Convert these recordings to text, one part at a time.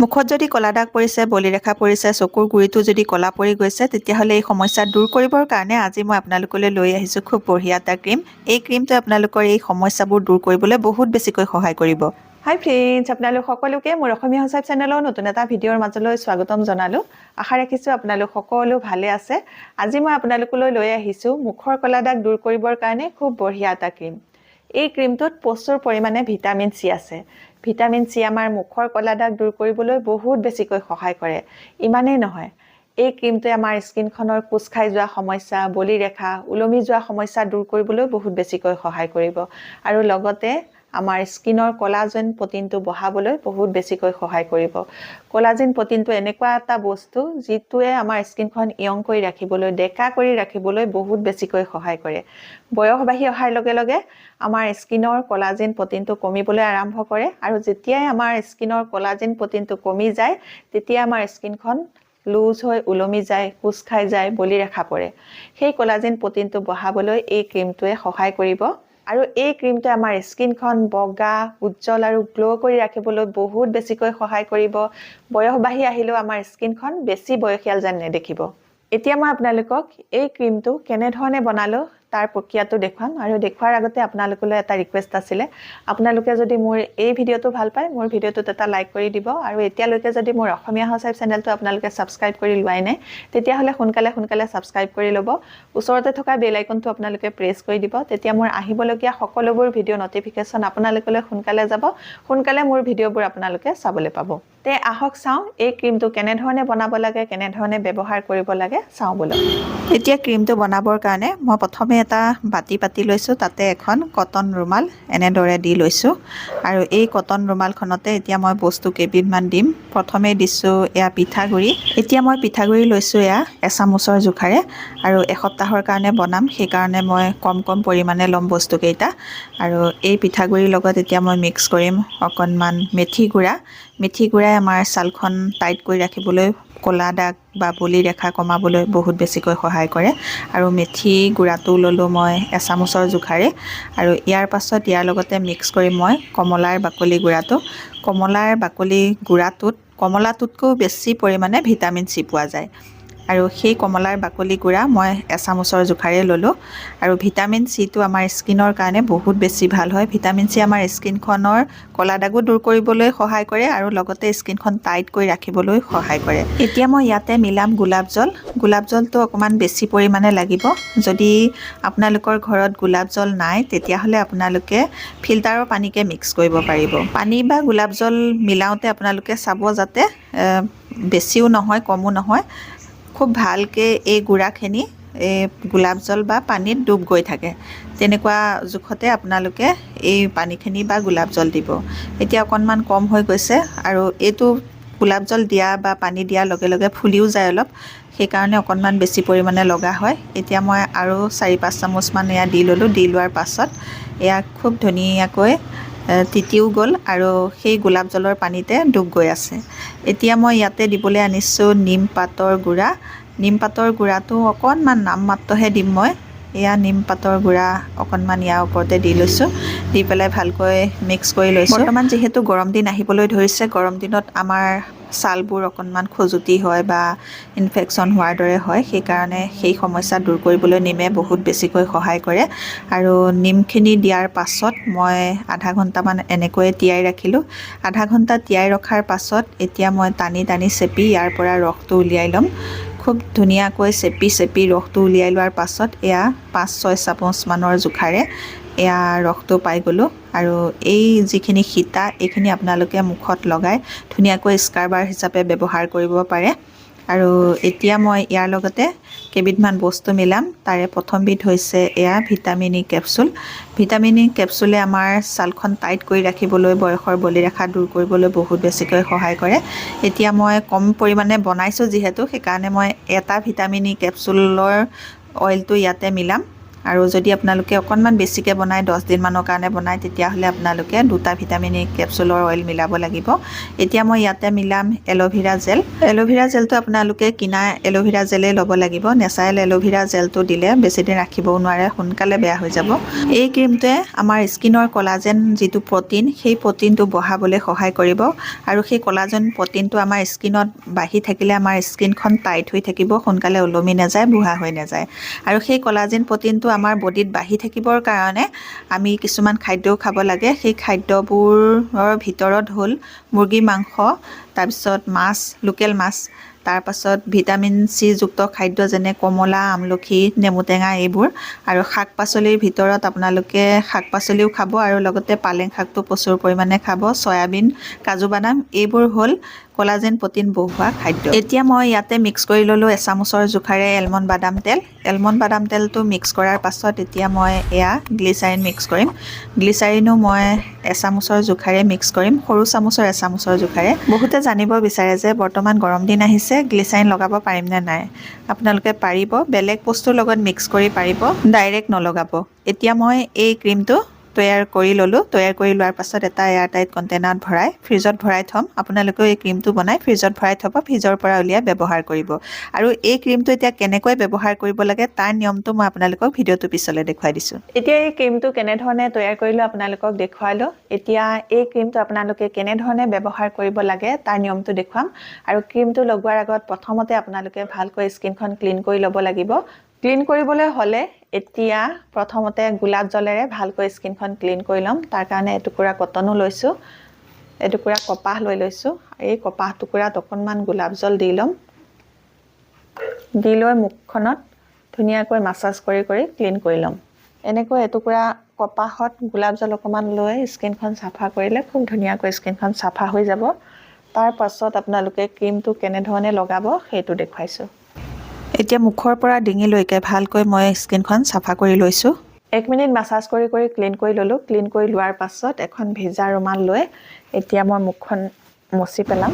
মুখত যদি কলা দাগ পৰিছে, বলিৰেখা পৰিছে, চকুৰ গুৰিটো যদি কলা পৰি গৈছে, তেতিয়াহ'লে এই সমস্যা দূৰ কৰিবৰ কাৰণে আজি মই আপোনালোকলৈ লৈ আহিছোঁ খুব বঢ়িয়া এটা ক্ৰীম। এই ক্ৰীমটোৱে আপোনালোকৰ এই সমস্যাবোৰ দূৰ কৰিবলৈ বহুত বেছিকৈ সহায় কৰিব। হাই ফ্ৰেণ্ডছ, আপোনালোক সকলোকে মোৰ অসমীয়া সঁচাই চেনেলৰ নতুন এটা ভিডিঅ'ৰ মাজলৈ স্বাগতম জনালোঁ। আশা ৰাখিছোঁ আপোনালোক সকলো ভালে আছে। আজি মই আপোনালোকলৈ লৈ আহিছোঁ মুখৰ কলা দাগ দূৰ কৰিবৰ কাৰণে খুব বঢ়িয়া এটা ক্ৰীম। এই ক্ৰীমটোত প্ৰচুৰ পৰিমাণে ভিটামিন চি আছে। ভিটামিন চি আমাৰ মুখৰ কলা দাগ দূৰ কৰিবলৈ বহুত বেছিকৈ সহায় কৰে। ইমানেই নহয়, এই ক্ৰীমটোৱে আমাৰ স্কিনখনৰ কোচ খাই যোৱা সমস্যা, বলিৰেখা, ওলমি যোৱা সমস্যা দূৰ কৰিবলৈ বহুত বেছিকৈ সহায় কৰিব আৰু লগতে আমাৰ স্কিনৰ কলাজেন প্ৰটিনটো বঢ়াবলৈ বহুত বেছিকৈ সহায় কৰিব। কলাজেন প্ৰটিনটো এনেকুৱা এটা বস্তু যিটোৱে আমাৰ স্কিনখন য়ং কৰি ৰাখিবলৈ, ডেকা কৰি ৰাখিবলৈ বহুত বেছিকৈ সহায় কৰে। বয়স বাঢ়ি অহাৰ লগে লগে আমাৰ স্কিনৰ কলাজেন প্ৰটিনটো কমিবলৈ আৰম্ভ কৰে আৰু যেতিয়াই আমাৰ স্কিনৰ কলাজেন প্ৰটিনটো কমি যায়, তেতিয়া আমাৰ স্কিনখন লুজ হৈ ওলমি যায়, কোচ খাই যায়, বলিৰেখা পৰে। সেই কলাজেন প্ৰটিনটো বঢ়াবলৈ এই ক্ৰীমটোৱে সহায় কৰিব আৰু এই ক্ৰীমটোৱে আমাৰ স্কিনখন বগা, উজ্জ্বল আৰু গ্ল' কৰি ৰাখিবলৈ বহুত বেছিকৈ সহায় কৰিব। বয়স বাঢ়ি আহিলেও আমাৰ স্কিনখন বেছি বয়সীয়াল যেন নেদেখিব। এতিয়া মই আপোনালোকক এই ক্ৰীমটো কেনেধৰণে বনালোঁ তাৰ প্ৰক্ৰিয়াটো দেখুৱাম আৰু দেখুৱাৰ আগতে আপোনালোকলৈ এটা ৰিকুৱেষ্ট আছিলে। আপোনালোকে যদি মোৰ এই ভিডিঅ'টো ভাল পায়, মোৰ ভিডিঅ'টোত এটা লাইক কৰি দিব আৰু এতিয়ালৈকে যদি মোৰ অসমীয়া হাউচৱাইফ চেনেলটো আপোনালোকে ছাবস্ক্ৰাইব কৰি লোৱাই নাই, তেতিয়াহ'লে সোনকালে ছাবস্ক্ৰাইব কৰি ল'ব। ওচৰতে থকা বেল আইকনটো আপোনালোকে প্ৰেছ কৰি দিব। তেতিয়া মোৰ আহিবলগীয়া সকলোবোৰ ভিডিঅ' নটিফিকেশ্যন আপোনালোকলৈ সোনকালে যাব। সোনকালে মোৰ ভিডিঅ'বোৰ আপোনালোকে চাবলৈ পাব। তে আহক চাওঁ এই ক্ৰীমটো কেনেধৰণে বনাব লাগে, কেনেধৰণে ব্যৱহাৰ কৰিব লাগে চাওঁ বলক। এতিয়া ক্ৰীমটো বনাবৰ কাৰণে মই প্ৰথমে এটা বাতি পাতি লৈছোঁ, তাতে এখন কটন ৰুমাল এনেদৰে দি লৈছোঁ আৰু এই কটন ৰুমালখনতে এতিয়া মই বস্তু কেইবিধমান দিম। প্ৰথমে দিছোঁ এয়া পিঠাগুড়ি। এতিয়া মই পিঠাগুড়ি লৈছোঁ এয়া এচামুচৰ জোখাৰে আৰু এসপ্তাহৰ কাৰণে বনাম, সেইকাৰণে মই কম পৰিমাণে ল'ম বস্তুকেইটা। আৰু এই পিঠাগুড়িৰ লগত এতিয়া মই মিক্স কৰিম অকণমান মেথি গুড়া। মেথি গুড়াই আমাৰ ছালখন টাইট কৰি ৰাখিবলৈ, ক'লা দাগ বা বলিৰেখা কমাবলৈ বহুত বেছিকৈ সহায় কৰে আৰু মেথি গুড়াটো ল'লোঁ মই এচামুচৰ জোখাৰে। আৰু ইয়াৰ পাছত ইয়াৰ লগতে মিক্স কৰিম মই কমলাৰ বাকলি গুড়াটো। কমলাৰ বাকলি গুড়াটোত কমলাটোতকৈও বেছি পৰিমাণে ভিটামিন চি পোৱা যায় আৰু সেই কমলাৰ বাকলি গুড়া মই এচামুচৰ জোখাৰে ল'লোঁ। আৰু ভিটামিন চিটো আমাৰ স্কিনৰ কাৰণে বহুত বেছি ভাল হয়। ভিটামিন চি আমাৰ স্কিনখনৰ ক'লা দাগো দূৰ কৰিবলৈ সহায় কৰে আৰু লগতে স্কিনখন টাইট কৰি ৰাখিবলৈ সহায় কৰে। এতিয়া মই ইয়াতে মিলাম গোলাপ জল। গোলাপ জলটো অকণমান বেছি পৰিমাণে লাগিব। যদি আপোনালোকৰ ঘৰত গোলাপ জল নাই, তেতিয়াহ'লে আপোনালোকে ফিল্টাৰৰ পানীকে মিক্স কৰিব পাৰিব। পানী বা গোলাপ জল মিলাওঁতে আপোনালোকে চাব যাতে বেছিও নহয়, কমো নহয়, খুব ভালকৈ এই গুড়াখিনি এই গোলাপ জল বা পানীত ডুব গৈ থাকে, তেনেকুৱা জোখতে আপোনালোকে এই পানীখিনি বা গোলাপ জল দিব। এতিয়া অকণমান কম হৈ গৈছে আৰু এইটো গোলাপ জল দিয়া বা পানী দিয়াৰ লগে লগে ফুলিও যায় অলপ, সেইকাৰণে অকণমান বেছি পৰিমাণে লগা হয়। এতিয়া মই আৰু 4-5 চামুচমান এয়া দি ল'লোঁ। দি লোৱাৰ পাছত এয়া খুব ধুনীয়াকৈ তিতিও গ'ল আৰু সেই গোলাপ জলৰ পানীতে ডুব গৈ আছে। এতিয়া মই ইয়াতে দিবলৈ আনিছোঁ নিম পাতৰ গুড়া। নিম পাতৰ গুড়াটো অকণমান নামমাত্ৰহে দিম মই। এয়া নিম পাতৰ গুড়া অকণমান ইয়াৰ ওপৰতে দি লৈছোঁ। দি পেলাই ভালকৈ মিক্স কৰি লৈছোঁ। বৰ্তমান যিহেতু গৰম দিন আহিবলৈ ধৰিছে, গৰম দিনত আমাৰ ছালবোৰ অকণমান খজুতি হয় বা ইনফেকশ্যন হোৱাৰ দৰে হয়, সেইকাৰণে সেই সমস্যা দূৰ কৰিবলৈ নিমে বহুত বেছিকৈ সহায় কৰে। আৰু নিমখিনি দিয়াৰ পাছত মই আধা ঘণ্টামান এনেকৈয়ে তিয়াই ৰাখিলোঁ। আধা ঘণ্টা তিয়াই ৰখাৰ পাছত এতিয়া মই টানি চেপি ইয়াৰ পৰা ৰসটো উলিয়াই ল'ম। খুব ধুনীয়াকৈ চেপি ৰসটো উলিয়াই লোৱাৰ পাছত এয়া 5-6 চামুচমানৰ জোখাৰে এয়া ৰসটো পাই গ'লোঁ। আৰু এই যিখিনি সীতা, এইখিনি আপোনালোকে মুখত লগাই ধুনীয়াকৈ স্ক্ৰাবাৰ হিচাপে ব্যৱহাৰ কৰিব পাৰে। আৰু এতিয়া মই ইয়াৰ লগতে কেইবিধমান বস্তু মিলাম। তাৰে প্ৰথমবিধ হৈছে এয়া vitamin E capsule. Vitamin E কেপচুলে আমাৰ ছালখন টাইট কৰি ৰাখিবলৈ, বয়সৰ বলিৰেখা দূৰ কৰিবলৈ বহুত বেছিকৈ সহায় কৰে। এতিয়া মই কম পৰিমাণে বনাইছোঁ যিহেতু, সেইকাৰণে মই এটা ভিটামিন ই কেপচুলৰ অইলটো ইয়াতে মিলাম আৰু যদি আপোনালোকে অকণমান বেছিকৈ বনায় 10 দিনমানৰ কাৰণে বনায় তেতিয়াহ'লে আপোনালোকে 2টা ভিটামিন ই কেপচুলৰ অইল মিলাব লাগিব এতিয়া মই ইয়াতে মিলাম এল'ভেৰা জেল এল'ভেৰা জেলটো আপোনালোকে কিনা এল'ভেৰা জেলেই ল'ব লাগিব নেচাৰেল এল'ভেৰা জেলটো দিলে বেছি দিন ৰাখিবও নোৱাৰে সোনকালে বেয়া হৈ যাব এই ক্ৰীমটোৱে আমাৰ স্কিনৰ কলাজেন যিটো প্ৰ'টিন সেই প্ৰ'টিনটো বঢ়াবলৈ সহায় কৰিব আৰু সেই কলাজেন প্ৰ'টিনটো আমাৰ স্কিনত বাঢ়ি থাকিলে আমাৰ স্কিনখন টাইট হৈ থাকিব সোনকালে ওলমি নাযায় বুঢ়া হৈ নাযায় আৰু সেই কলাজেন প্ৰ'টিনটো আমাৰ বডিত বাঢ়ি থাকিবৰ কাৰণে আমি কিছুমান খাদ্যও খাব লাগে সেই খাদ্যবোৰৰ ভিতৰত হ'ল মুৰ্গী মাংস তাৰপিছত মাছ লোকেল মাছ তাৰপাছত ভিটামিন চি যুক্ত খাদ্য যেনে কমলা আমলখি নেমু টেঙা এইবোৰ আৰু শাক পাচলিৰ ভিতৰত আপোনালোকে শাক পাচলিও খাব আৰু লগতে পালেং শাকটো প্ৰচুৰ পৰিমাণে খাব সয়াবিন কাজু বাদাম এইবোৰ হ'ল কলাজেন প্ৰ'টিন বঢ়োৱা খাদ্য এতিয়া মই ইয়াতে মিক্স কৰি ল'লোঁ এচামুচৰ জোখাৰে এলমণ্ড বাদাম তেলটো মিক্স কৰাৰ পাছত এতিয়া মই এয়া গ্লিচাৰিন মিক্স কৰিম গ্লিচাৰিনো মই এচামুচৰ জোখাৰে মিক্স কৰিম সৰু চামুচৰ এচামুচৰ জোখাৰে বহুতে জানিব বিচাৰে যে বৰ্তমান গৰম দিন আহিছে গ্লিচাৰিন লগাব পাৰিম নে নাই আপোনালোকে পাৰিব বেলেগ বস্তুৰ লগত মিক্স কৰি পাৰিব ডাইৰেক্ট নলগাব এতিয়া মই এই ক্ৰীমটো তৈয়াৰ কৰি ল'লোঁ তৈয়াৰ কৰি লোৱাৰ পাছত এটা এয়াৰটাইট কণ্টেইনাৰত ভৰাই ফ্ৰিজত ভৰাই থ'ম আপোনালোকেও এই ক্ৰীমটো বনাই ফ্ৰিজত ভৰাই থ'ব ফ্ৰিজৰ পৰা উলিয়াই ব্যৱহাৰ কৰিব আৰু এই ক্ৰীমটো এতিয়া কেনেকৈ ব্যৱহাৰ কৰিব লাগে তাৰ নিয়মটো মই আপোনালোকক ভিডিঅ'টো পিছলৈ দেখুৱাই দিছোঁ এতিয়া এই ক্ৰীমটো কেনেধৰণে তৈয়াৰ কৰিলোঁ আপোনালোকক দেখুৱালোঁ এতিয়া এই ক্ৰীমটো আপোনালোকে কেনেধৰণে ব্যৱহাৰ কৰিব লাগে তাৰ নিয়মটো দেখুৱাম আৰু ক্ৰীমটো লগোৱাৰ আগত প্ৰথমতে আপোনালোকে ভালকৈ স্কিনখন ক্লিন কৰি ল'ব লাগিব ক্লিন কৰিবলৈ হ'লে এতিয়া প্ৰথমতে গোলাপ জলেৰে ভালকৈ স্কিনখন ক্লিন কৰি ল'ম তাৰ কাৰণে এটুকুৰা কটনো লৈছোঁ এটুকুৰা কপাহ লৈছোঁ এই কপাহ টুকুৰাত অকণমান গোলাপ জল দি ল'ম দি লৈ মুখখনত ধুনীয়াকৈ মাছাজ কৰি ক্লিন কৰি ল'ম এনেকৈ এটুকুৰা কপাহত গোলাপ জল অকণমান লৈ স্কিনখন চাফা কৰিলে খুব ধুনীয়াকৈ স্কিনখন চাফা হৈ যাব তাৰ পাছত আপোনালোকে ক্ৰীমটো কেনেধৰণে লগাব সেইটো দেখুৱাইছোঁ এতিয়া মুখৰ পৰা ডিঙিলৈকে ভালকৈ মই স্কিনখন চাফা কৰি লৈছোঁ 1 মিনিট মাছাজ কৰি ক্লিন কৰি ল'লোঁ ক্লিন কৰি লোৱাৰ পাছত এখন ভিজা ৰুমাল লৈ এতিয়া মই মুখখন মচি পেলাম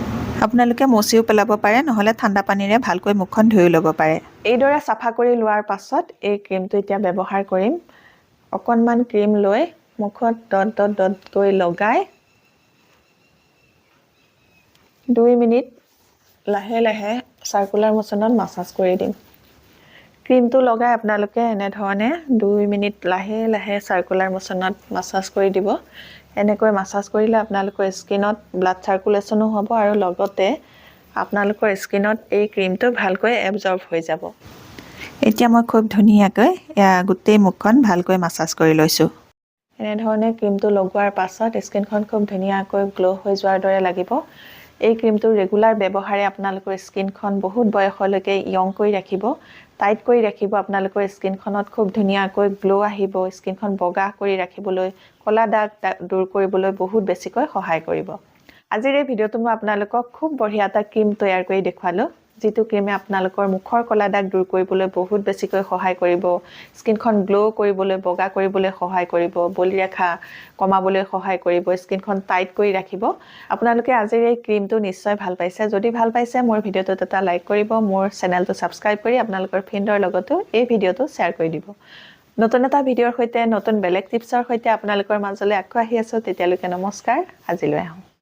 আপোনালোকে মচিও পেলাব পাৰে নহ'লে ঠাণ্ডা পানীৰে ভালকৈ মুখখন ধুই ল'ব পাৰে এইদৰে চাফা কৰি লোৱাৰ পাছত এই ক্ৰীমটো এতিয়া ব্যৱহাৰ কৰিম অকণমান ক্ৰীম লৈ মুখত ডট লগাই 2 মিনিট লাহে লাহে সাৰ্কুলাৰ মোচনত মাছাজ কৰি দিম ক্ৰীমটো লগাই আপোনালোকে এনেধৰণে 2 মিনিট লাহে লাহে সাৰ্কুলাৰ মোচনত মাছাজ কৰি দিব এনেকৈ মাছাজ কৰিলে আপোনালোকৰ স্কিনত ব্লাড সাৰ্কুলেশ্যনো হ'ব আৰু লগতে আপোনালোকৰ স্কিনত এই ক্ৰীমটো ভালকৈ এবজৰ্ব হৈ যাব এতিয়া মই খুব ধুনীয়াকৈ গোটেই মুখখন ভালকৈ মাছাজ কৰি লৈছোঁ এনেধৰণে ক্ৰীমটো লগোৱাৰ পাছত স্কিনখন খুব ধুনীয়াকৈ গ্লো হৈ যোৱাৰ দৰে লাগিব এই ক্ৰীমটো ৰেগুলাৰ ব্যৱহাৰে আপোনালোকৰ স্কিনখন বহুত বয়সলৈকে য়ং কৰি ৰাখিব টাইট কৰি ৰাখিব আপোনালোকৰ স্কিনখনত খুব ধুনীয়াকৈ গ্লো আহিব স্কিনখন বগা কৰি ৰাখিবলৈ কলা দাগ দূৰ কৰিবলৈ বহুত বেছিকৈ সহায় কৰিব আজিৰ এই ভিডিঅ'টো মই আপোনালোকক খুব বঢ়িয়া এটা ক্ৰীম তৈয়াৰ কৰি দেখুৱালোঁ যিটো ক্ৰীমে আপোনালোকৰ মুখৰ কলা দাগ দূৰ কৰিবলৈ বহুত বেছিকৈ সহায় কৰিব স্কিনখন গ্লো কৰিবলৈ বগা কৰিবলৈ সহায় কৰিব বলিৰেখা কমাবলৈ সহায় কৰিব স্কিনখন টাইট কৰি ৰাখিব আপোনালোকে আজিৰ এই ক্ৰীমটো নিশ্চয় ভাল পাইছে যদি ভাল পাইছে মোৰ ভিডিঅ'টোত এটা লাইক কৰিব মোৰ চেনেলটো ছাবস্ক্ৰাইব কৰি আপোনালোকৰ ফ্ৰেণ্ডৰ লগতো এই ভিডিঅ'টো শ্বেয়াৰ কৰি দিব নতুন এটা ভিডিঅ'ৰ সৈতে নতুন বেলেগ টিপছৰ সৈতে আপোনালোকৰ মাজলৈ আকৌ আহি আছোঁ তেতিয়ালৈকে নমস্কাৰ আজিলৈ আহোঁ